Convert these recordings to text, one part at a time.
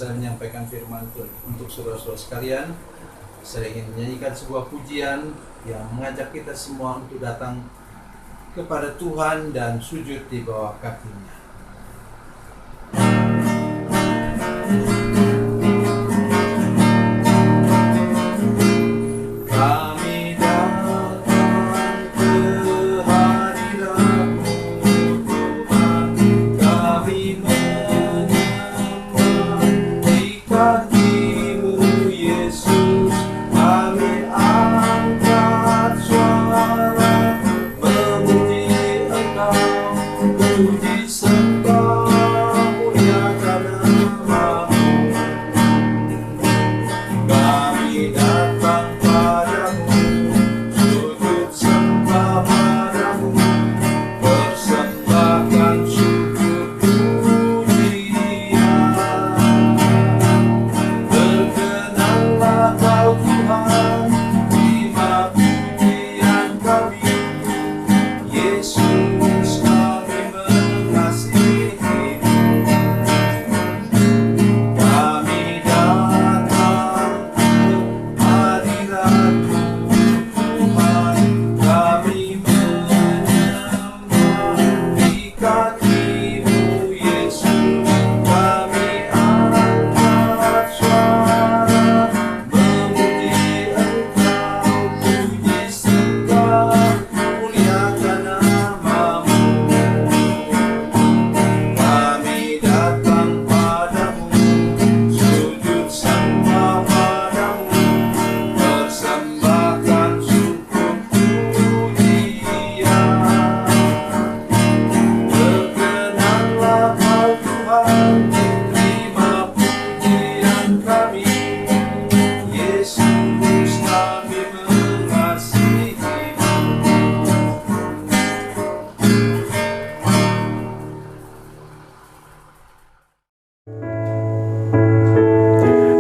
saya menyampaikan firman Tuhan untuk saudara-saudara sekalian, saya ingin menyanyikan sebuah pujian yang mengajak kita semua untuk datang kepada Tuhan dan sujud di bawah kaki-Nya.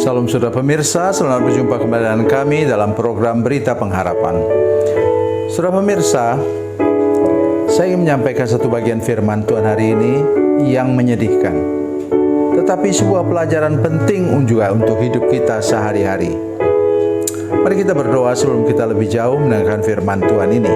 Salam saudara pemirsa, selamat berjumpa kembali dengan kami dalam program Berita Pengharapan. Saudara pemirsa, saya ingin menyampaikan satu bagian firman Tuhan hari ini yang menyedihkan, tetapi sebuah pelajaran penting juga untuk hidup kita sehari-hari. Mari kita berdoa sebelum kita lebih jauh mendengarkan firman Tuhan ini.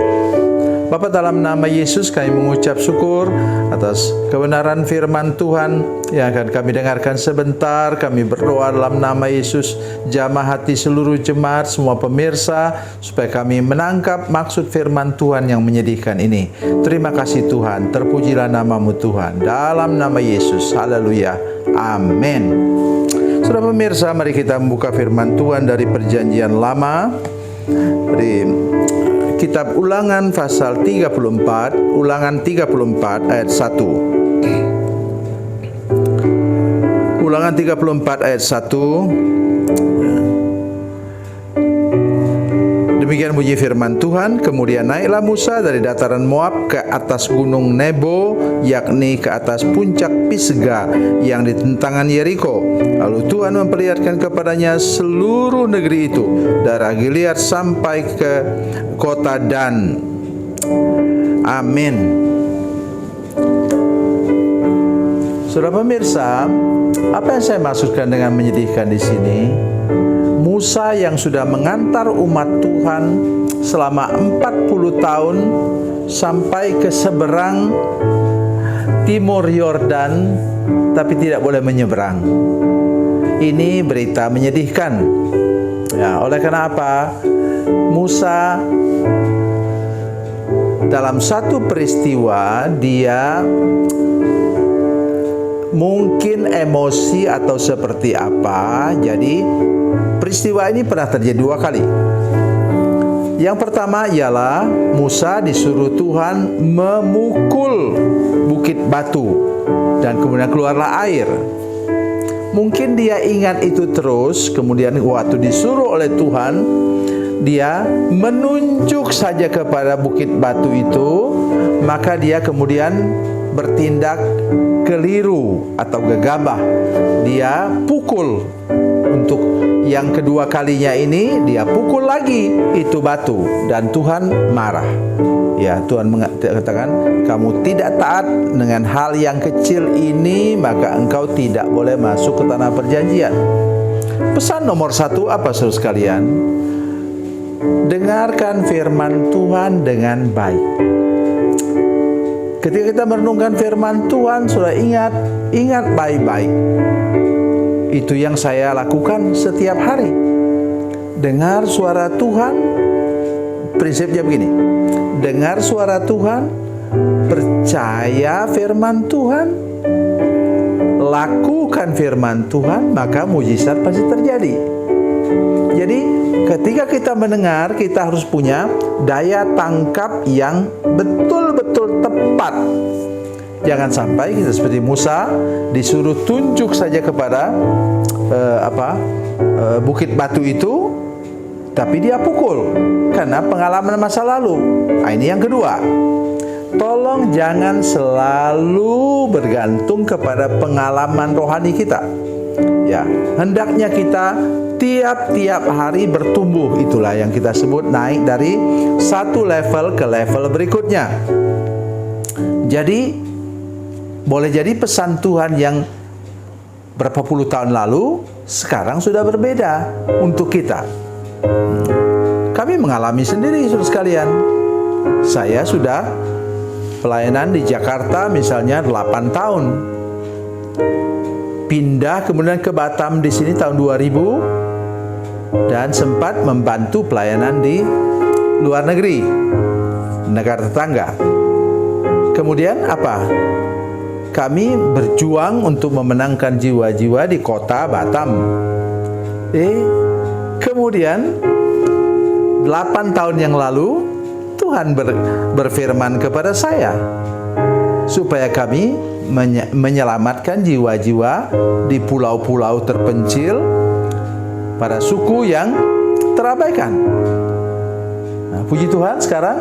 Bapa, dalam nama Yesus kami mengucap syukur atas kebenaran firman Tuhan yang akan kami dengarkan sebentar. Kami berdoa dalam nama Yesus, jamah hati seluruh jemaat, semua pemirsa, supaya kami menangkap maksud firman Tuhan yang menyedihkan ini. Terima kasih Tuhan, terpujilah namamu Tuhan, dalam nama Yesus, haleluya, amin. Saudara pemirsa, mari kita membuka firman Tuhan dari Perjanjian Lama, dari Kitab Ulangan pasal 34, Ulangan 34 ayat 1. Ulangan 34 ayat 1. Demikian bunyi firman Tuhan. Kemudian naiklah Musa dari dataran Moab ke atas gunung Nebo, yakni ke atas puncak Pisga yang di tentangan Yeriko. Lalu Tuhan memperlihatkan kepadanya seluruh negeri itu, dari Gilead sampai ke kota Dan. Amin. Saudara pemirsa, apa yang saya maksudkan dengan menyedihkan di sini? Musa yang sudah mengantar umat Tuhan selama 40 tahun sampai ke seberang timur Yordan, tapi tidak boleh menyeberang. Ini berita menyedihkan. Ya, oleh karena apa? Musa dalam satu peristiwa dia mungkin emosi atau seperti apa. Jadi peristiwa ini pernah terjadi dua kali. Yang pertama ialah Musa disuruh Tuhan memukul bukit batu dan kemudian keluarlah air. Mungkin dia ingat itu terus, kemudian waktu disuruh oleh Tuhan, dia menunjuk saja kepada bukit batu itu, maka dia kemudian bertindak keliru atau gegabah. Dia pukul untuk yang kedua kalinya ini dia pukul lagi itu batu dan Tuhan marah. Ya, Tuhan mengatakan, kamu tidak taat dengan hal yang kecil ini, maka engkau tidak boleh masuk ke tanah perjanjian. Pesan nomor 1 apa saudara sekalian? Dengarkan firman Tuhan dengan baik. Ketika kita merenungkan firman Tuhan, saudara ingat baik-baik. Itu yang saya lakukan setiap hari. Dengar suara Tuhan, prinsipnya begini. Dengar suara Tuhan, percaya firman Tuhan, lakukan firman Tuhan, maka mujizat pasti terjadi. Jadi ketika kita mendengar, kita harus punya daya tangkap yang betul-betul tepat. Jangan sampai kita seperti Musa disuruh tunjuk saja kepada bukit batu itu, tapi dia pukul karena pengalaman masa lalu. Nah, ini yang kedua. Tolong jangan selalu bergantung kepada pengalaman rohani kita. Ya, hendaknya kita tiap-tiap hari bertumbuh. Itulah yang kita sebut naik dari satu level ke level berikutnya. Jadi boleh jadi pesan Tuhan yang berapa puluh tahun lalu sekarang sudah berbeda untuk kita. Kami mengalami sendiri saudara sekalian. Saya sudah pelayanan di Jakarta misalnya 8 tahun. Pindah kemudian ke Batam di sini tahun 2000 dan sempat membantu pelayanan di luar negeri, negara tetangga. Kemudian apa? Kami berjuang untuk memenangkan jiwa-jiwa di kota Batam. Kemudian 8 tahun yang lalu Tuhan berfirman kepada saya supaya kami menyelamatkan jiwa-jiwa di pulau-pulau terpencil pada suku yang terabaikan. Nah, puji Tuhan, sekarang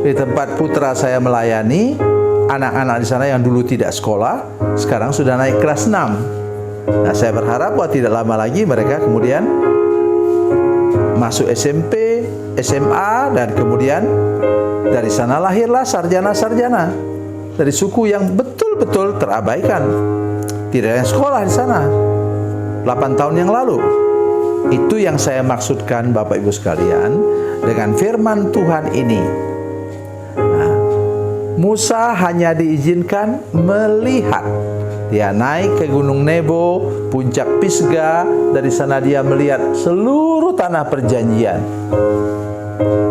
di tempat putra saya melayani, anak-anak di sana yang dulu tidak sekolah, sekarang sudah naik kelas 6. Nah, saya berharap bahwa tidak lama lagi mereka kemudian masuk SMP, SMA, dan kemudian dari sana lahirlah sarjana-sarjana dari suku yang betul-betul terabaikan. Tidak ada yang sekolah di sana 8 tahun yang lalu. Itu yang saya maksudkan Bapak Ibu sekalian dengan firman Tuhan ini. Nah, Musa hanya diizinkan melihat. Dia naik ke Gunung Nebo, puncak Pisgah. Dari sana dia melihat seluruh tanah perjanjian.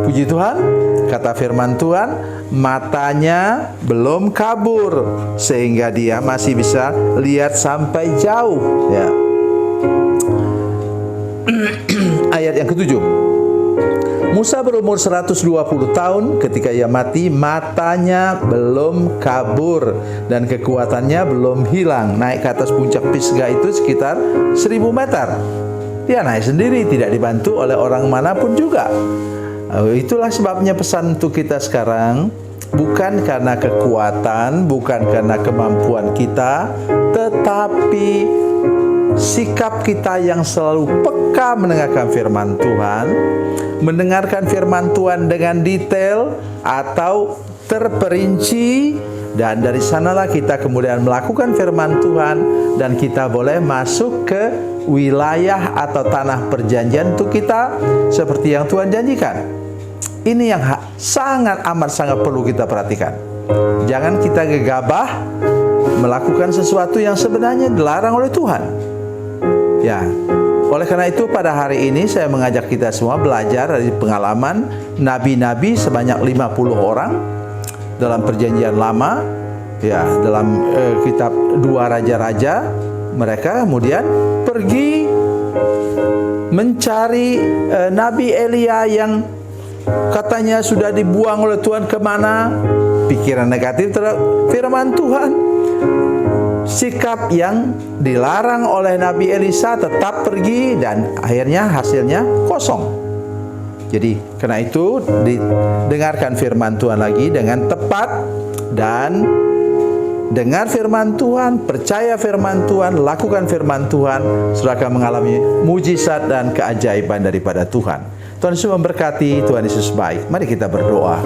Puji Tuhan, kata firman Tuhan, matanya belum kabur sehingga dia masih bisa lihat sampai jauh. Ya. Ayat yang ketujuh. Musa berumur 120 tahun ketika ia mati, matanya belum kabur dan kekuatannya belum hilang. Naik ke atas puncak Pisgah itu sekitar 1000 meter. Dia naik sendiri, tidak dibantu oleh orang manapun juga. Itulah sebabnya pesan untuk kita sekarang, bukan karena kekuatan, bukan karena kemampuan kita, tetapi sikap kita yang selalu peka mendengarkan firman Tuhan, mendengarkan firman Tuhan dengan detail atau terperinci, dan dari sanalah kita kemudian melakukan firman Tuhan dan kita boleh masuk ke wilayah atau tanah perjanjian untuk kita seperti yang Tuhan janjikan. Ini yang sangat perlu kita perhatikan. Jangan kita gegabah melakukan sesuatu yang sebenarnya dilarang oleh Tuhan. Ya, oleh karena itu pada hari ini saya mengajak kita semua belajar dari pengalaman nabi-nabi sebanyak 50 orang dalam perjanjian lama. Ya, dalam kitab 2 Raja-Raja, mereka kemudian pergi mencari Nabi Elia yang katanya sudah dibuang oleh Tuhan kemana. Pikiran negatif terhadap firman Tuhan. Sikap yang dilarang oleh Nabi Elisa tetap pergi dan akhirnya hasilnya kosong. Jadi karena itu didengarkan firman Tuhan lagi dengan tepat dan dengar firman Tuhan, percaya firman Tuhan, lakukan firman Tuhan, saudara akan mengalami mujizat dan keajaiban daripada Tuhan. Tuhan Yesus memberkati, Tuhan Yesus baik. Mari kita berdoa.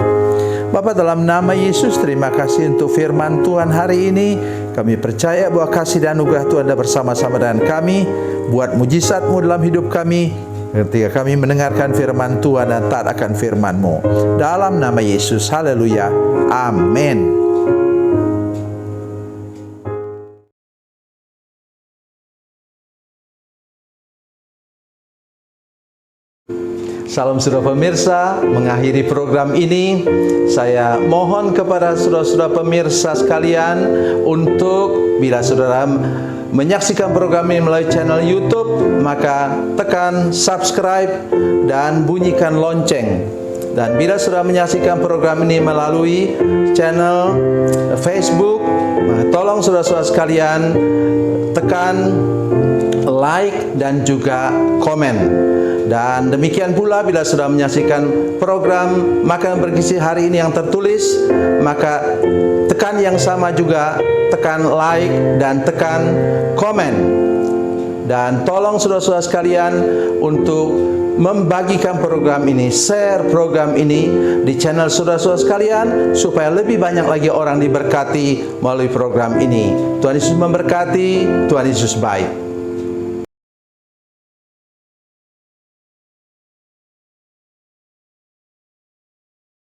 Bapa, dalam nama Yesus, terima kasih untuk firman Tuhan hari ini. Kami percaya bahwa kasih dan anugerah Tuhan ada bersama-sama dengan kami. Buat mujizat-Mu dalam hidup kami ketika kami mendengarkan firman Tuhan dan taat akan firman-Mu. Dalam nama Yesus, haleluya, amin. Salam saudara pemirsa, mengakhiri program ini, saya mohon kepada saudara-saudara pemirsa sekalian untuk bila saudara menyaksikan program ini melalui channel YouTube, maka tekan subscribe dan bunyikan lonceng. Dan bila saudara menyaksikan program ini melalui channel Facebook, tolong saudara-saudara sekalian tekan like dan juga komen. Dan demikian pula bila sudah menyaksikan program Makanan Bergizi hari ini yang tertulis, maka tekan yang sama juga, tekan like dan tekan komen. Dan tolong saudara-saudara sekalian untuk membagikan program ini, share program ini di channel saudara-saudara sekalian, supaya lebih banyak lagi orang diberkati melalui program ini. Tuhan Yesus memberkati, Tuhan Yesus baik.